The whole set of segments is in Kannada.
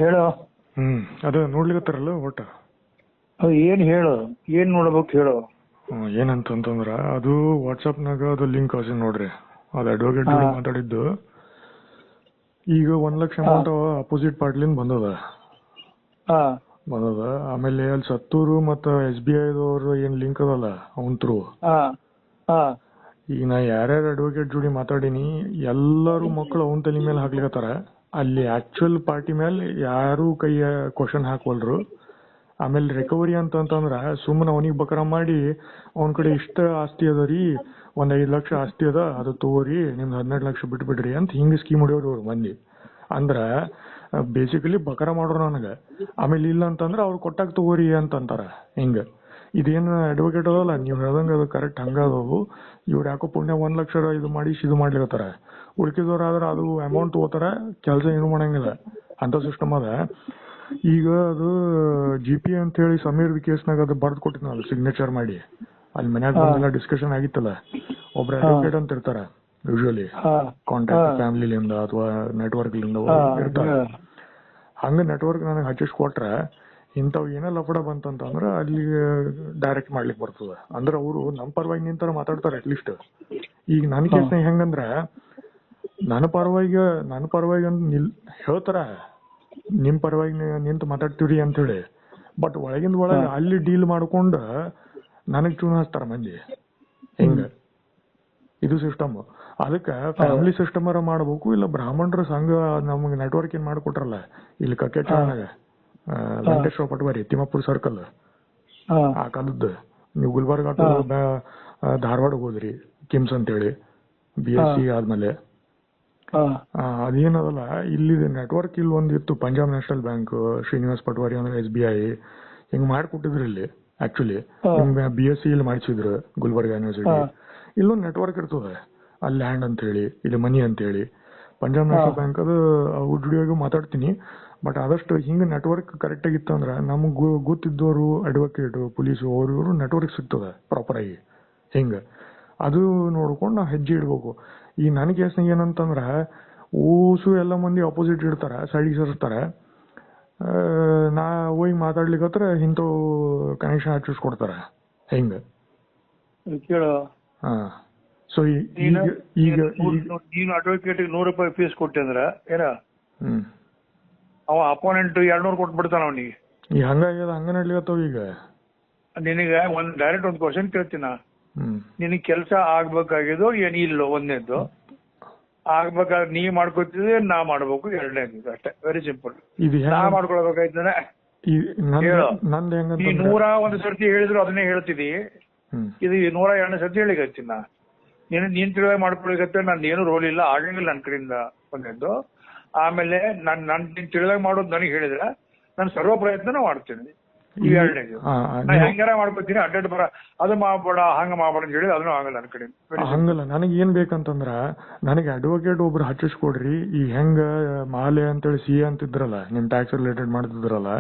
ಹೇಳು. ಅದು ನೋಡ್ಲಿಕತ್ತಾರಲ್ಲ ಒಟ್ಟ ಏನ್ ಹೇಳು, ಏನ್ ನೋಡ್ಬೇಕು ಹೇಳು. ಏನಂತಂದ್ರ ಅದು ವಾಟ್ಸಪ್ನಾಗ ಅದು ಲಿಂಕ್ ಕಳ್ಸಿ ನೋಡ್ರಿ. ಅದು ಅಡ್ವೊಕೇಟ್ ಮಾತಾಡಿದ್ದು. ಈಗ 1 ಲಕ್ಷ ಅಮೌಂಟ್ ಅಪೋಸಿಟ್ ಪಾರ್ಟಿಲಿಂದ ಬಂದದ. ಆಮೇಲೆ ಅಲ್ಲಿ ಸತ್ತೂರು ಮತ್ತ SBI ಏನ್ ಲಿಂಕ್ ಅದಲ್ಲ ಅವನ್ ಥ್ರೂ. ಈಗ ನಾ ಯಾರ್ಯಾರು ಅಡ್ವೊಕೇಟ್ ಜೋಡಿ ಮಾತಾಡಿನಿ ಎಲ್ಲರೂ ಮಕ್ಕಳು ಅವನ್ ತಲೆ ಮೇಲೆ ಹಾಕ್ಲಿಕತ್ತಾರ. ಅಲ್ಲಿ ಆಕ್ಚುಯಲ್ ಪಾರ್ಟಿ ಮೇಲೆ ಯಾರು ಕೈಯ ಕ್ವಶನ್ ಹಾಕ್ವಲ್ರು. ಆಮೇಲೆ ರಿಕವರಿ ಅಂತಂದ್ರ ಸುಮ್ಮನೆ ಅವನಿಗೆ ಬಕರ ಮಾಡಿ ಅವನ ಕಡೆ ಇಷ್ಟ ಆಸ್ತಿ ಅದ ರೀ, 5 ಲಕ್ಷ ಆಸ್ತಿ ಅದ, ಅದು ತಗೋರಿ, ನಿಮ್ದು 12 ಲಕ್ಷ ಬಿಟ್ಬಿಡ್ರಿ ಅಂತ ಹಿಂಗ ಸ್ಕೀಮ್ ಹೊಡಿಯೋರು ಅವ್ರು ಮಂದಿ. ಅಂದ್ರ ಬೇಸಿಕಲಿ ಬಕರ ಮಾಡೋರು ನನಗ. ಆಮೇಲೆ ಇಲ್ಲ ಅಂತಂದ್ರ ಅವ್ರು ಕೊಟ್ಟಾಗ ತಗೋರಿ ಅಂತಂತಾರ. ಹಿಂಗ ಇದೇನು ಅಡ್ವೊಕೇಟ್ ಅದಲ್ಲ ನೀವ್ ಹೇಳ್ದಂಗ ಅದು ಕರೆಕ್ಟ್ ಹಂಗ ಅದವು. ಇವ್ರು ಯಾಕೋ ಪುಣ್ಯ 1 ಲಕ್ಷ ಇದು ಮಾಡಿ ಇದು ಮಾಡ್ಲಿಕತ್ತಾರ. ಉಳ್ಕಿದವ್ರಾದ್ರ ಅದು ಅಮೌಂಟ್ ತಗೋತಾರ, ಕೆಲಸ ಏನು ಮಾಡಂಗಿಲ್ಲ ಅಂತ ಸಿಸ್ಟಮ್ ಅದ. ಈಗ ಅದು GP ಅಂತ ಹೇಳಿ ಸಮೀರ್ ಕೇಸ್ನಾಗ ಅದು ಬರ್ದ್ ಕೊಟ್ಟಿದ್ನಲ್ಲ ಸಿಗ್ನೇಚರ್ ಮಾಡಿ. ಅಲ್ಲಿ ಮನ್ಯಾಗ ಬಂದೆಲ್ಲ ಡಿಸ್ಕಷನ್ ಆಗಿತ್ತಲ್ಲ. ಒಬ್ರ ಅಡ್ವೊಕೇಟ್ ಅಂತ ಇರ್ತಾರ ಯೂಶುವಲಿ, ಕಾಂಟ್ಯಾಕ್ಟ್ ಫ್ಯಾಮಿಲಿಂದ ಅಥವಾ ನೆಟ್ವರ್ಕ್ ಲಿಂದ ಇರ್ತಾರ. ಹಂಗ ನೆಟ್ವರ್ಕ್ ನನಗೆ ಹಚ್ಚಿಸ್ಕೊಟ್ರ ಇಂಥವ್ ಏನೋ ಲಫಡ ಬಂತಂತಂದ್ರ ಅಲ್ಲಿ ಡೈರೆಕ್ಟ್ ಮಾಡ್ಲಿಕ್ಕೆ ಬರ್ತದ. ಅಂದ್ರ ಅವರು ನಮ್ ಪರವಾಗಿ ನಿಂತಾರ ಮಾತಾಡ್ತಾರ ಅಟ್ಲೀಸ್ಟ್. ಈಗ ನನ್ ಕೇಸ್ನಾಗ ಹೆಂಗಂದ್ರ ನನ್ನ ಪರವಾಗಿ ಅಂತ ಹೇಳ್ತಾರ, ನಿಮ್ ಪರವಾಗಿ ನಿಂತು ಮಾತಾಡ್ತೀವ್ರಿ ಅಂತ ಹೇಳಿ. ಬಟ್ ಒಳಗಿಂದ ಒಳಗ ಅಲ್ಲಿ ಡೀಲ್ ಮಾಡ್ಕೊಂಡ ನನಗ್ ಚೂನ್ ಹಚ್ತಾರ ಮಂದಿ. ಹಿಂಗ ಇದು ಸಿಸ್ಟಮ್. ಅದಕ್ಕ ಫ್ಯಾಮಿಲಿ ಸಿಸ್ಟಮ್ ಮಾಡ್ಬೇಕು. ಇಲ್ಲ ಬ್ರಾಹ್ಮಣರ ಸಂಘ ನಮ್ಗೆ ನೆಟ್ವರ್ಕ್ ಏನ್ ಮಾಡ್ಕೊಟ್ರಲ್ಲ ಇಲ್ಲಿ ಕಕ್ಕೇಚಾರ್ನಾಗ ವೆಂಕಟೇಶ್ವರ ಪಟ್ವಾರಿ ತಿಮ್ಮಾಪುರ ಸರ್ಕಲ್ ಆ ಕಾಲದ್ದು. ನೀವು ಗುಲ್ಬರ್ಗ ಧಾರವಾಡ ಹೋದ್ರಿ ಕಿಮ್ಸ್ ಅಂತೇಳಿ BSc ಆದ್ಮೇಲೆ ಅದೇನದಲ್ಲ ಇಲ್ಲಿ ನೆಟ್ವರ್ಕ್ ಇಲ್ಲಿ ಒಂದಿತ್ತು. ಪಂಜಾಬ್ ನ್ಯಾಷನಲ್ ಬ್ಯಾಂಕ್, ಶ್ರೀನಿವಾಸ್ ಪಟ್ವಾರಿ ಅಂದ್ರೆ SBI ಹಿಂಗ್ ಮಾಡ್ಕೊಟ್ಟಿದ್ರು ಇಲ್ಲಿ. ಆಕ್ಚುಲಿ BSc ಇಲ್ಲಿ ಮಾಡಿಸಿದ್ರು ಗುಲ್ಬರ್ಗ ಯೂನಿವರ್ಸಿಟಿ. ಇಲ್ಲೊಂದು ನೆಟ್ವರ್ಕ್ ಇರ್ತದೆ ಅಲ್ಲಿ, ಲ್ಯಾಂಡ್ ಅಂತ ಹೇಳಿ, ಇಲ್ಲಿ ಮನಿ ಅಂತ ಹೇಳಿ. ಪಂಜಾಬ್ ನ್ಯಾಷನಲ್ ಬ್ಯಾಂಕ್ ಅದು ಅವ್ರ ಜುಡಿಯಾಗೂ ಮಾತಾಡ್ತೀನಿ. ಬಟ್ ಆದಷ್ಟು ಹಿಂಗ ನೆಟ್ವರ್ಕ್ ಕರೆಕ್ಟ್ ಆಗಿತ್ತು ಅಂದ್ರ ನಮಗ್ ಗೊತ್ತಿದ್ದವರು ಅಡ್ವೊಕೇಟ್, ಪೊಲೀಸು ಅವ್ರು ನೆಟ್ವರ್ಕ್ ಸಿಗ್ತದ ಪ್ರಾಪರ್ ಆಗಿ. ಹಿಂಗ ಅದು ನೋಡ್ಕೊಂಡು ನಾವು ಹೆಜ್ಜೆ ಇಡ್ಬೇಕು. ಈ ನನ್ನ ಕೇಸ್ನಾಗ ಏನಂತಂದ್ರ ಊಸು ಎಲ್ಲ ಮಂದಿ ಅಪೋಸಿಟ್ ಇಡ್ತಾರ, ಸೈಡಿಗೆ ಸರಿಸ್ತಾರ. ನಾ ಹೋಗಿ ಮಾತಾಡ್ಲಿಕ್ಕತ್ರ ಇಂಥವು ಕನೆಕ್ಷನ್ ಹಚ್ಚಿಸ್ಕೊಡ್ತಾರ. ಹಿಂಗ ಸೊ ಈಗ ನೀನು ಅಡ್ವೊಕೇಟ್ ₹100 ಫೀಸ್ ಕೊಟ್ಟೆ ಅಂದ್ರ ಏನ ಅವ ಅಪೋನೆಂಟ್ 200 ಕೊಟ್ಬಿಡ್ತಾನ ಅವನಿಗೆ. ಈ ಹಂಗ ನಡ್ಲಿಕತ್ತಾವ ಈಗ. ನಿನಗ ಡೈರೆಕ್ಟ್ ಒಂದು ಕ್ವಶನ್ ಕೇಳ್ತೀನ. ನಿನಗ್ ಕೆಲಸ ಆಗ್ಬೇಕಾಗಿದ್ದು ಏನ್ ಇಲ್ಲೋ? ಒಂದನೇದ್ದು ಆಗ್ಬೇಕಾದ್ರೆ ನೀ ಮಾಡ್ಕೊತಿದ್ರೆ ನಾ ಮಾಡ್ಬೇಕು. ಎರಡನೇದು ಅಷ್ಟೇ, ವೆರಿ ಸಿಂಪಲ್. ನಾ ಮಾಡ್ಕೊಳ್ಬೇಕಾಯ್ತಾನೆ ಈ 101 ಸರ್ತಿ ಹೇಳಿದ್ರು ಅದನ್ನೇ ಹೇಳ್ತಿದಿ. ಇದು 102 ಸರ್ತಿ ಹೇಳಿಕತ್ತೀನಿ ನಾ. ನೀನ್ ತಿಳಿದಾಗ ಮಾಡ್ಕೊಳಿಕತ್ತೆ. ನಂದು ಏನು ರೋಲ್ ಇಲ್ಲ, ಆಗಂಗಿಲ್ಲ ನನ್ನ ಕಡೆಯಿಂದ ಒಂದೆದ್ದು. ಆಮೇಲೆ ನೀನ್ ತಿಳಿದಾಗ ಮಾಡೋದು ನನಗೆ ಹೇಳಿದ್ರೆ ನಾನು ಸರ್ವ ಪ್ರಯತ್ನ ಮಾಡ್ತೀನಿ. ಈ ಎರಡನೇದು ನಾ ಹೆಂಗಾರ ಮಾಡ್ಕೊತೀನಿ. ಅಡ್ಡಾಡ್ ಬರ ಅದು ಮಾಡ್ಬೇಡ, ಹಂಗ ಮಾಡ್ಬೇಡ ಅಂತ ಹೇಳಿ ಅದನ್ನು ಆಗಲ್ಲ ನನ್ನ ಕಡೆ. ಹಂಗಲ್ಲ, ನನಗ್ ಏನ್ ಬೇಕಂತಂದ್ರ ನನಗೆ ಅಡ್ವೊಕೇಟ್ ಒಬ್ರು ಹಚ್ಚಿಸ್ಕೊಡ್ರಿ. ಈ ಹೆಂಗ ಮಾಲೆ ಅಂತೇಳಿ CA ಅಂತಿದ್ರಲ್ಲ, ನಿಮ್ ಟ್ಯಾಕ್ಸ್ ರಿಲೇಟೆಡ್ ಮಾಡ್ತಿದ್ರಲ್ಲ,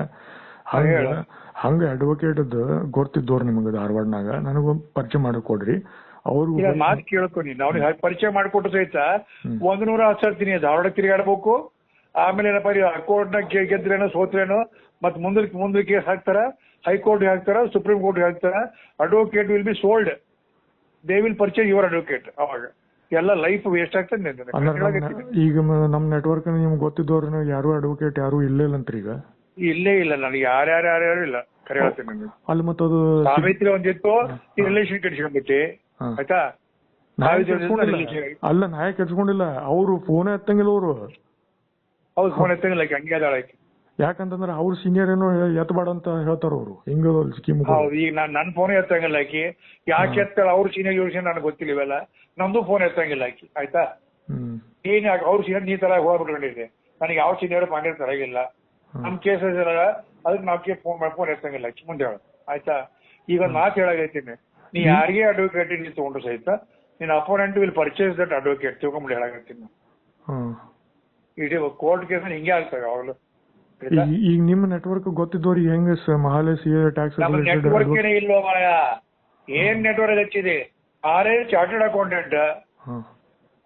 ಹಂಗ ಅಡ್ವೊಕೇಟ್ ಗೊತ್ತಿದ್ದವ್ರು ನಿಮ್ಗೆ ಧಾರವಾಡನಾಗ ನನಗ ಪರಿಚಯ ಮಾಡಿಕೊಡ್ರಿ. ಅವ್ರು ಮಾತು ಕೇಳ್ಕೊ. ನೀನು ಅವ್ನಿಗೆ ಪರಿಚಯ ಮಾಡಿಕೊಟ್ಟು ಸಹಿತ 110 ಸರ್ತಿ ಧಾರವಾಡ ತಿರುಗಾಡ್ಬೇಕು. ಆಮೇಲೆ ಏನಪ್ಪ ಹೈಕೋರ್ಟ್ನಾಗ ಗೆದ್ರೇನೋ ಸೋತ್ರೇನೋ ಮತ್ ಮುಂದೆ ಕೇಸ್ ಹಾಕ್ತಾರ, ಹೈಕೋರ್ಟ್ಗೆ ಹಾಕ್ತಾರ, ಸುಪ್ರೀಂ ಕೋರ್ಟ್ಗೆ ಹಾಕ್ತಾರ. Advocate will be sold, they will purchase your advocate. ಅವಾಗ ಎಲ್ಲ ಲೈಫ್ ವೇಸ್ಟ್ ಆಗ್ತದೆ. ಈಗ ನಮ್ ನೆಟ್ವರ್ಕ್ ನಿಮ್ಗೆ ಗೊತ್ತಿದ್ದವ್ರು ಯಾರು ಅಡ್ವೊಕೇಟ್ ಯಾರು ಇಲ್ಲೇಲಂತ್ರಿ ಈಗ? ಇಲ್ಲೇ ಇಲ್ಲ. ನನಗೆ ಯಾರ್ಯಾರು ಇಲ್ಲ, ಕರೆ ಹೇಳ್ತೀನಿ ನಿಮಗೆ. ಅಲ್ಲಿ ಮತ್ತದು ಸಾವಿತ್ರಿ ಒಂದಿತ್ತು, ರಿಲೇಷನ್ ಕಟ್ಸ್ಕೊಂಡ್ಬಿಟ್ಟಿ ಆಯ್ತಾ? ಅಲ್ಲ, ನಾಯ ಕೆಡ್ಸ್ಕೊಂಡಿಲ್ಲ. ಅವ್ರು ಫೋನ್ ಎತ್ತಂಗಿಲ್ಲ. ಅವ್ರು ಫೋನ್ ಎತ್ತಂಗಿಲ್ಲ, ಹಂಗೆ ಅದಾಳ. ಯಾಕಂತಂದ್ರೆ ಅವ್ರ ಸೀನಿಯರ್ ಏನೋ ಎತ್ತಬೇಡ ಅಂತ ಹೇಳ್ತಾರ ಅವ್ರು. ಹಿಂಗ ಸ್ಕೀಮ್ ಈಗ ನನ್ ಫೋನ್ ಎತ್ತಂಗಿಲ್ಲ ಆಕಿ. ಯಾಕೆ ಎತ್ತಾಳ? ಅವ್ರ ಸೀನಿಯರ್ ಇವ್ರ ಸೀನಿಯರ್ ನನಗೆ ಗೊತ್ತಿಲ್ಲ ಇವೆಲ್ಲ. ನಮ್ದು ಫೋನ್ ಎತ್ತಂಗಿಲ್ಲ ಆಕಿ, ಆಯ್ತಾ? ಏನ್ ಅವ್ರ ಸೀನಿಯರ್ ನೀ ತರ ಹೋಗ್ಬಿಟ್ಕೊಂಡಿದ್ದೆ. ನನಗೆ ಯಾವ ಸೀನಿಯರ್ ಪಾಂಡ್ಯ ತರಗಿಲ್ಲ. ನಮ್ ಕೇಸಸ್ ಅದಕ್ಕೆ ನಾವ್ ಫೋನ್ ಎತ್ತಂಗಿಲ್ಲ ಆಕಿ. ಮುಂದೆ ಹೇಳ, ಆಯ್ತಾ? ಈಗ ಒಂದ್ ಮಾತು ಹೇಳಾಗೈತೀನಿ. ನೀ ಯಾರಿಗೆ ಅಡ್ವೊಕೇಟ್ ನೀ ತಗೊಂಡು ಸಹಿತ ನಿನ್ opponent will purchase that advocate ತಿಳ್ಕೊಂಬಿಡಿ ಹೇಳಾಗತ್ತೀನಿ. ಇಡೀ ಕೋರ್ಟ್ ಕೇಸ್ ಹಿಂಗೆ ಆಗ್ತವೆ ಅವಾಗಲೂ. ಈಗ ನಿಮ್ ನೆಟ್ವರ್ಕ್ ಗೊತ್ತಿದ್ದವ್ರಿಗೆ ಹೆಂಗ ಮಹಾಲೆ CA ಟ್ಯಾಕ್ಸ್ ನೆಟ್ವರ್ಕ್ ಏನೇ ಇಲ್ವೋ ಮಾಯ? ಏನ್ ನೆಟ್ವರ್ಕ್ ಹಚ್ಚಿದೆ? ಚಾರ್ಟರ್ಡ್ ಅಕೌಂಟೆಂಟ್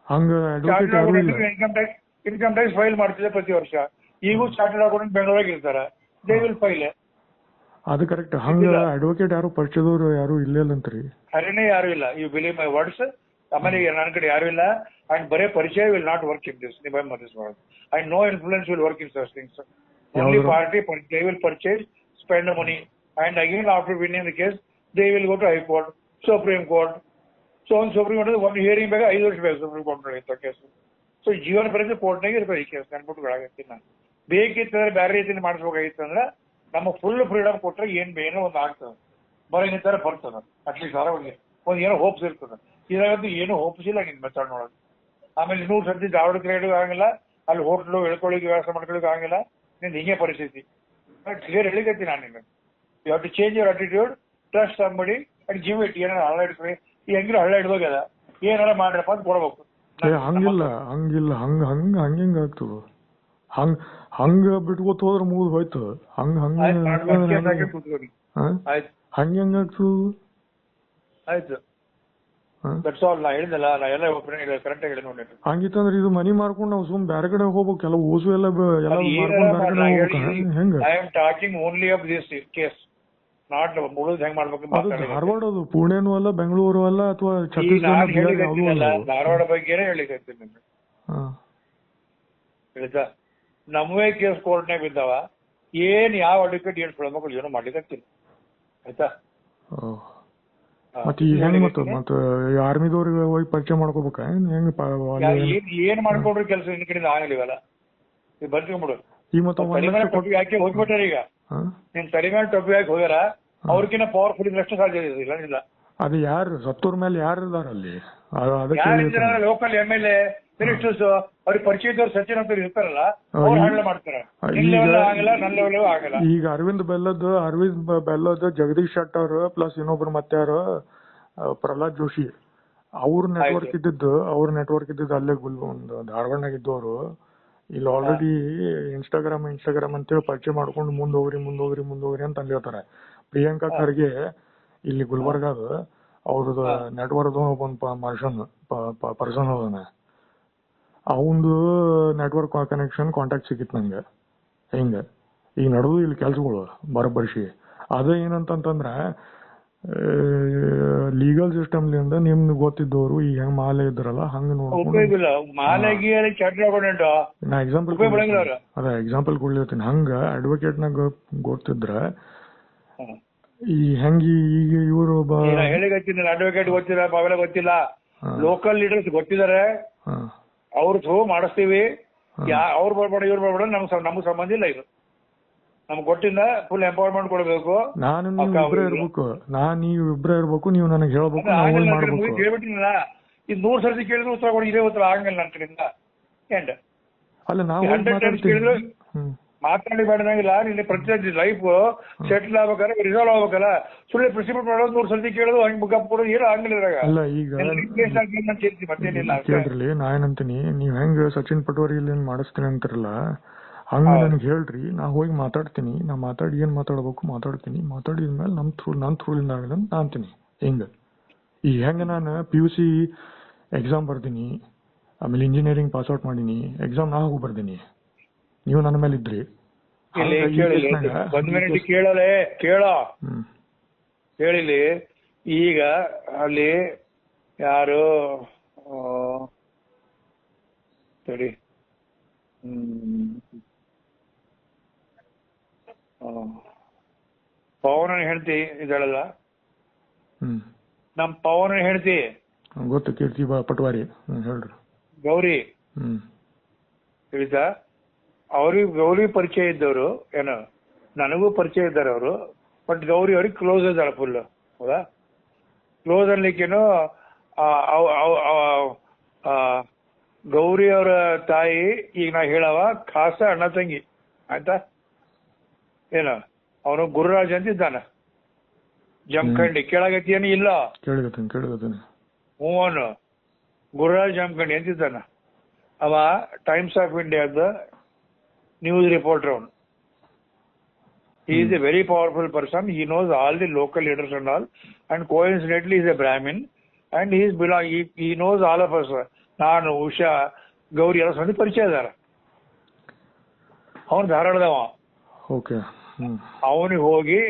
ಹಂಗ ಇನ್ಕಮ್ ಟ್ಯಾಕ್ಸ್ ಫೈಲ್ ಮಾಡ್ತಿದ್ದೆ ಪ್ರತಿ ವರ್ಷ. ಈಗೂ ಚಾರ್ಟೆಡ್ ಅಕೌಂಟೆಂಟ್ ಬೆಂಗಳೂರಾಗ ಇರ್ತಾರ, ದೇ ವಿಲ್ ಫೈಲ್. ಅದು ಕರೆಕ್ಟ್. ಹಂಗ ಅಡ್ವೊಕೇಟ್ ಯಾರು ಪರಿಚಯದವ್ರು ಯಾರು ಇಲ್ಲಂತ್ರಿ? ಹರಿನೇ ಯಾರು ಇಲ್ಲ. You believe my words. ಆಮೇಲೆ ನನ್ನ ಕಡೆ ಯಾರು ಇಲ್ಲ. ಅಂಡ್ ಬರೇ ಪರಿಚಯ will not work in this. And no influence will work in such things. Only party they will purchase, spend money, and again after winning the case they will go to high court, supreme court. So ಒಂದು ಸುಪ್ರೀಂ ಕೋರ್ಟ್ ಒಂದು ಹಿಯರಿಂಗ್ ಬೇಕಾ 5 ವರ್ಷ ಬೇಕು ಸುಪ್ರೀಂ ಕೋರ್ಟ್ ಕೇಸ್. ಸೊ ಜೀವನ ಪರ್ಯಂತ ಕೋರ್ಟ್ನಾಗ ಇರ್ತದೆ ಈ ಕೇಸ್. ನೆನ್ಬಿಟ್ಟು ನಾನು ಬೇಕಿತ್ತಂದ್ರೆ ಬೇರೆ ರೀತಿಯಲ್ಲಿ ಮಾಡಿಸ್ಬೇಕಾಗಿತ್ತು ಅಂದ್ರೆ ನಮಗೆ ಫುಲ್ ಫ್ರೀಡಮ್ ಕೊಟ್ರೆ ಏನೋ ಒಂದು ಆಗ್ತದೆ, ಬರೀ ತರ ಬರ್ತದ. ಅಟ್ಲೀಸ್ಟ್ ಆರೋಗ್ಯ ಒಂದು ಏನೋ ಹೋಪ್ಸ್ ಇರ್ತದೆ. ಇದಾಗಂತೂ ಏನೂ ಹೋಪ್ಸ್ ಇಲ್ಲ ನಿನ್ ಮೆಥಡ್ ನೋಡೋದು. ಆಮೇಲೆ 100 ಸರ್ತಿ ದಾವಡ ಕ್ರಿಯೇಟಿವ್ ಆಗಂಗಿಲ್ಲ, ಅಲ್ಲಿ ಹೋಟ್ಲು ಎಳ್ಕೊಳ್ಳಿಕ್ಕೆ ವ್ಯವಸ್ಥೆ ಮಾಡ್ಕೊಳ್ಳಿಕ್ಕೆ ಆಗಂಗಿಲ್ಲ. ನಿಂದು ಹಿಂಗೆ ಪರಿಸ್ಥಿತಿ. ಕ್ಲಿಯರ್ ಹೇಳಿಕತ್ತಿ ನಾನು ನಿಮಗೆ. You have to change your attitude, trust somebody and give it. ಏನಾರ ಹಳ್ಳ ಇಡ್ತೀವಿ, ಈ ಹೆಂಗಿರೋ ಹಳ್ಳ ಇಡ್ಬೋದದ, ಏನಾರ ಮಾಡ್ರಪ್ಪ ಅಂತ ಕೊಡ್ಬೇಕು. ಹಂಗಿಲ್ಲ ಹಂಗಿಲ್ಲ ಹಂಗ ಹಂಗ ಹಂಗ ಆಗ್ತದ. ಹಂಗ ಬಿಟ್ಕೋತ ಹೋದ್ರ ಮುಗಿದ್ ಹೋಯ್ತು. ಹಂಗ ಹಂಗ ಹಂಗಾಗ್ತದ. ಆಯ್ತು, ದಟ್ಸ್ ಆಲ್. ನಾ ಹೇಳಿದಲ್ಲ, ನಾ ಎಲ್ಲ ಕರೆಕ್ಟ್ ಆಗಿ ಹೇಳಿ ನೋಡಿ. ಹಂಗಿತ್ತಂದ್ರೆ ಇದು ಮನಿ ಮಾರ್ಕೊಂಡು ನಾವು ಸುಮ್ ಬೇರೆ ಕಡೆ ಹೋಗ್ಬೇಕು. ಎಲ್ಲ ಓಸು ಎಲ್ಲ ಹೆಂಗ? I am talking only of this case, not ಮುಳುದ್ ಹೆಂಗ್ ಮಾಡ್ಬೇಕು. ಧಾರವಾಡ ಅದು ಪುಣೆನೂ ಅಲ್ಲ, ಬೆಂಗಳೂರು ಅಲ್ಲ, ಅಥವಾ ಛತ್ತೀಸ್ಗಢ. ಧಾರವಾಡ ಬಗ್ಗೆನೇ ಹೇಳಿಕತ್ತೀನಿ ನಿಮ್ಗೆ. ಹೇಳಿತಾ ನಮ್ಮವೇ ಕೇಸ್ ಕೋರ್ಟ್ನಾಗ ಬಿದ್ದಾವ. ಏನ್ ಯಾವ ಅಡ್ವೊಕೇಟ್ ಏನ್ ಮಕ್ಕಳು ಏನೋ ಮಾಡ್ಲಿಕ್ಕಂತಿಲ್ಲ. ಆಯ್ತಾ? ಮತ್ತೆ ಹೆಂಗ್ ಮತ್ತೆ ಆರ್ಮಿದವ್ರಿಗೆ ಹೋಗಿ ಪರಿಚಯ ಮಾಡ್ಕೋಬೇಕ? ಏನ್ ಮಾಡ್ಕೊಂಡ್ರು ಕೆಲಸ ನಿನ್ ಕಡೆಯಿಂದ ಆಗಲಿವಲ್ಲ, ಬರ್ಕೊಂಡ್ಬಿಡು. ಈ ಮತ್ತೆ ಟೊಪ್ಪಿ ಹಾಕಿ ಹೋಗ್ಬಿಟ್ಟಾರ. ಈಗ ನಿನ್ ತಲೆ ಮೇಲೆ ಟೊಪ್ಪಿ ಹಾಕಿ ಹೋಗ್ಯಾರ, ಅವ್ರಕಿನ್ನ ಪವರ್ಫುಲ್ ಇದ್ರಷ್ಟು ಸಾಧ್ಯ ಇಲ್ಲ. ಅದು ಯಾರು ಸತ್ತೋರ್ ಮೇಲೆ ಯಾರು ಇದಾರ ಅಲ್ಲಿ? ಲೋಕಲ್ MLA ಮಿನಿಸ್ಟರ್ಸ್ ಅವ್ರಿಗೆ ಪರಿಚಯ ಇದ್ದವ್ರು ಸಚಿನ್ ಅಂತ ಇರ್ತಾರಲ್ಲ, ಅವ್ರು ಹ್ಯಾಂಡಲ್ ಮಾಡ್ತಾರೆ. ಆಗಲ್ಲ, ನನ್ನ ಲೆವೆಲ್ ಆಗಲ್ಲ. ಈಗ ಅರವಿಂದ್ ಬೆಲ್ಲದ್ ಜಗದೀಶ್ ಶೆಟ್ಟರ್ ಪ್ಲಸ್ ಇನ್ನೊಬ್ರು ಮತ್ತೆ ಯಾರು ಪ್ರಹ್ಲಾದ್ ಜೋಶಿ ಅವ್ರ ನೆಟ್ವರ್ಕ್ ಇದ್ದಿದ್ದು ಅಲ್ಲೇ ಒಂದು ಧಾರವಾಡನಾಗ ಇದ್ದವರು. ಇಲ್ಲಿ ಆಲ್ರೆಡಿ ಇನ್ಸ್ಟಾಗ್ರಾಮ್ ಅಂತೇಳಿ ಪರಿಚಯ ಮಾಡ್ಕೊಂಡು ಮುಂದೋಗ್ರಿ ಅಂತ ಅಂದಿರ್ತಾರೆ. ಪ್ರಿಯಾಂಕಾ ಖರ್ಗೆ ಇಲ್ಲಿ ಗುಲ್ಬರ್ಗಾದ ಅವ್ರದ್ದು ನೆಟ್ವರ್ಕ್ ಒಂದು ಪರ್ಸನ್ ಅದಾನೆ. ಅವಂದು ನೆಟ್ವರ್ಕ್ ಕನೆಕ್ಷನ್ ಕಾಂಟ್ಯಾಕ್ಟ್ ಸಿಕ್ಕಿತ್ತು ನಂಗೆ. ಹಿಂಗ ಈಗ ನಡೆದು ಇಲ್ಲಿ ಕೆಲ್ಸಗಳು ಬರಬರ್ಸಿ. ಅದೇ ಏನಂತಂದ್ರೆ ಲೀಗಲ್ ಸಿಸ್ಟಮ್ಲಿಂದ ನಿಮ್ಗೆ ಗೊತ್ತಿದ್ದವರು ಈಗ ಹೆಂಗ್ ಮಾಲೆ ಇದ್ರಲ್ಲ ಹಂಗ ನಾ ಎಕ್ಸಾಂಪಲ್ ಕೊಡ್ಲಿರ್ತೀನಿ. ಹಂಗ ಅಡ್ವೊಕೇಟ್ನಾಗ ಗೊತ್ತಿದ್ರ ಈ ಹೆಂಗಿ ಈಗ ಇವರು ಅಡ್ವೊಕೇಟ್ ಗೊತ್ತಿಲ್ಲ, ಬಾವೆಲ್ಲ ಗೊತ್ತಿಲ್ಲ, ಲೋಕಲ್ ಲೀಡರ್ಸ್ ಗೊತ್ತಿದ್ದಾರೆ, ಅವ್ರ ಥ್ರೂ ಮಾಡಿಸ್ತೀವಿ. ಅವ್ರು ಬರ್ಬೇಡ ಇವ್ರು ಬರ್ಬೇಡ, ನಮ್ಗೆ ಸಂಬಂಧ ಇಲ್ಲ. ಇದು ನಮ್ಗೆ ಗೊತ್ತಿಲ್ಲ. ಫುಲ್ ಎಂಪವರ್ಮೆಂಟ್ ಕೊಡಬೇಕು. ನೀವು ಇಬ್ರೇ ಇರ್ಬೇಕು, ನೀವು ನನಗೆ ಹೇಳ್ಬೇಕು. ಹೇಳ್ಬಿಟ್ಟಿಲ್ಲ, ಇದು 100 ಸರ್ತಿ ಕೇಳಿದ್ರು ಉತ್ತರ ಕೊಡಿ, ಇದೇ ಉತ್ತರ ಆಗಂಗಿಲ್ಲ ನನ್ನ ಕಡೆಯಿಂದ. ಎಂಡ್ ಅಲ್ಲ, ನಾವು ಕೇಳಿದ್ರು ಮಾತಾಡಿ ಬೇಡಂಗಿಲ್ಲ. ನಿನ್ನೆ ಪ್ರತಿ ಲೈಫ್ ಸೆಟ್ಲ್ ಆಗ್ಬೇಕಾದ್ರೆ ರಿಸಾಲ್ವ್ ಆಗ್ಬೇಕಲ್ಲ. ಸುಳ್ಳು ಪ್ರಿಸಿಪೇಟ್ ಮಾಡೋದು 100 ಸರ್ತಿ ಕೇಳೋದು, ಹಂಗ್ ಗಪ್ ಕೊಡೋದು ಏನೋ ಆಗಂಗಿಲ್ಲ. ಅಲ್ಲ ಈಗ ಕೇಳ್ರಿ, ನಾ ಏನಂತೀನಿ, ನೀವ್ ಹೆಂಗ್ ಸಚಿನ್ ಪಟೋರಿ ಮಾಡಿಸ್ತೀನಿ ಅಂತಾರಲ್ಲ ಹಂಗ ನನ್ಗೆ ಹೇಳ್ರಿ, ನಾ ಹೋಗಿ ಮಾತಾಡ್ತೀನಿ. ನಾ ಮಾತಾಡಿ ಏನ್ ಮಾತಾಡ್ಬೇಕು ಮಾತಾಡ್ತೀನಿ. ಮಾತಾಡಿದ್ಮೇಲೆ ನನ್ ಥ್ರೂಲಿಂದ ಆಗಲ್ಲ ಅಂತ ಅಂತೀನಿ. ಹಿಂಗ ಈಗ ಹೆಂಗ ನಾನು PUC ಎಕ್ಸಾಮ್ ಬರ್ದೀನಿ, ಆಮೇಲೆ ಇಂಜಿನಿಯರಿಂಗ್ ಪಾಸ್ ಔಟ್ ಮಾಡೀನಿ, ಎಕ್ಸಾಮ್ ನಾ ಹೋಗಿ ಬರ್ದೀನಿ, ನೀವು ನನ್ನ ಮೇಲೆ ಇದ್ರಿ. ಕೇಳಿಲಿ. ಈಗ ಅಲ್ಲಿ ಯಾರು ಸರಿ ಪವನ ಹೆಂಡತಿ ಇದ್ದಾಳಲ್ಲ, ನಮ್ ಪವನ ಹೆಂಡತಿ ಗೊತ್ತು, ಕೀರ್ತಿ ಪಟ್ವಾರಿ ಹೇಳ್ರಿ, ಗೌರಿ ತಿಳಿತಾ? ಗೌರಿ ಪರಿಚಯ ಇದ್ದವರು ಏನೋ, ನನಗೂ ಪರಿಚಯ ಇದ್ದಾರೆ ಅವರು. ಬಟ್ ಗೌರಿ ಅವ್ರಿಗೆ ಕ್ಲೋಸ್ ಇದ್ದಾಳೆ ಫುಲ್. ಹೌದಾ? ಕ್ಲೋಸ್ ಅನ್ಲಿಕ್ಕೇನು, ಗೌರಿ ಅವರ ತಾಯಿ ಈಗ ನಾ ಹೇಳವ ಖಾಸ ಅಣ್ಣ ತಂಗಿ. ಆಯ್ತಾ? ಏನು ಅವನು ಗುರುರಾಜ್ ಅಂತ ಇದ್ದಾನ ಜಮಖಂಡಿ. ಕೇಳಾಗತ್ತೀಯೇನು? ಇಲ್ಲ, ಹೂವನು ಗುರುರಾಜ್ ಜಮಖಂಡಿ ಅಂತಿದ್ದಾನ. ಅವ ಟೈಮ್ಸ್ ಆಫ್ ಇಂಡಿಯಾದ ನ್ಯೂಸ್ ರಿಪೋರ್ಟರ್. ಅವನು he is a very powerful person. He knows all the local leaders and all, and coincidentally he is a Brahmin and he knows all of us. ನಾನು, ಉಷಾ, ಗೌರಿ ಎಲ್ಲ ಸಂದಿ ಪರಿಚಯ ಇದಾರ. ಅವನು ಧಾರಾಳದವ. ಓಕೆ. ಅವನಿಗೆ ಹೋಗಿ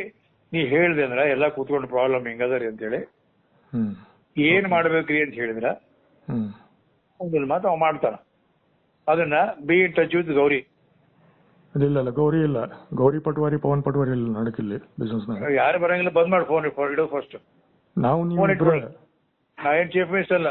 ನೀ ಹೇಳ್ದೆ ಅಂದ್ರ ಎಲ್ಲಾ ಕೂತ್ಕೊಂಡು ಪ್ರಾಬ್ಲಮ್ ಹಿಂಗದರಿ ಅಂತೇಳಿ ಏನ್ ಮಾಡ್ಬೇಕ್ರಿ ಅಂತ ಹೇಳಿದ್ರ ಒಂದಿಲ್ಲ ಮಾತು ಅವ್ ಮಾಡ್ತಾನ. ಅದನ್ನ B in touch with Gauri. ಇಲ್ಲ ಗೌರಿ ಇಲ್ಲ, ಗೌರಿ ಪಟ್ವಾರಿ ಪವನ್ ಪಟ್ವಾರಿ ಇಲ್ಲ ನಡಕಿಲ್ಲಿ ಬಿಸ್ನೆಸ್ ನಾಗ. ಯಾರು ಬರಂಗಿಲ್ಲ, ಬಂದ್ ಮಾಡಿ ಫೋನ್ ಇಡೋ ಫಸ್ಟ್. ನಾವು ನಾ ಏನ್ ಚೀಫ್ ಮಿನಿಸ್ಟರ್ ಅಲ್ಲ.